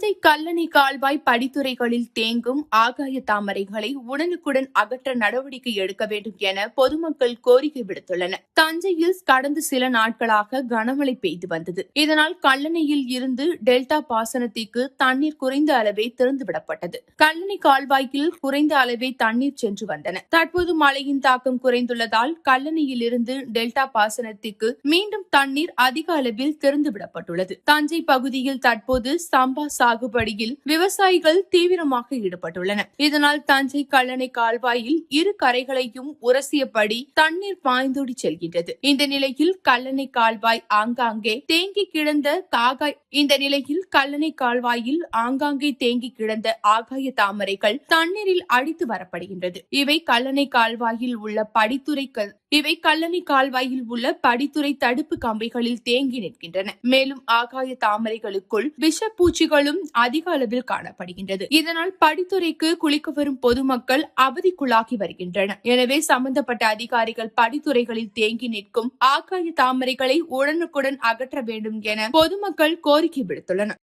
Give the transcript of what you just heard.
தஞ்சை கல்லணை கால்வாய் படித்துறைகளில் தேங்கும் ஆகாய தாமரைகளை உடனுக்குடன் அகற்ற நடவடிக்கை எடுக்க வேண்டும் என பொதுமக்கள் கோரிக்கை விடுத்துள்ளனர். தஞ்சையில் கடந்த சில நாட்களாக கனமழை பெய்து வந்தது. இதனால் கல்லணையில் இருந்து டெல்டா பாசனத்திற்கு தண்ணீர் குறைந்த அளவே திறந்துவிடப்பட்டது. கல்லணை கால்வாயில் குறைந்த அளவே தண்ணீர் சென்று வந்தன. தற்போது மழையின் தாக்கம் குறைந்துள்ளதால் கல்லணையில் இருந்து டெல்டா பாசனத்திற்கு மீண்டும் தண்ணீர் அதிக அளவில் திறந்துவிடப்பட்டுள்ளது. தஞ்சை பகுதியில் தற்போது சம்பா சாகுபடியில் விவசாயிகள் தீவிரமாக ஈடுபட்டுள்ளனர். இதனால் தஞ்சை கல்லணை கால்வாயில் இரு கரைகளையும் உரசியபடி தண்ணீர் பாய்ந்தோடி செல்கின்றது. இந்த நிலையில் கல்லணை கால்வாய் ஆங்காங்கே தேங்கி கிடந்த ஆகாய தாமரைகள் தண்ணீரில் அடித்து வரப்படுகின்றது. இவை கல்லணை கால்வாயில் உள்ள படித்துறை தடுப்பு கம்பிகளில் தேங்கி நிற்கின்றன. மேலும் ஆகாய தாமரைகளுக்குள் விஷப்பூச்சிகளும் அதிக அளவில் காணப்படுகின்றது. இதனால் படித்துறைக்கு குளிக்க வரும் பொதுமக்கள் அவதிக்குள்ளாகி வருகின்றனர். எனவே சம்பந்தப்பட்ட அதிகாரிகள் படித்துறைகளில் தேங்கி நிற்கும் ஆகாய தாமரைகளை உடனுக்குடன் அகற்ற வேண்டும் என பொதுமக்கள் கோரிக்கை விடுத்துள்ளனர்.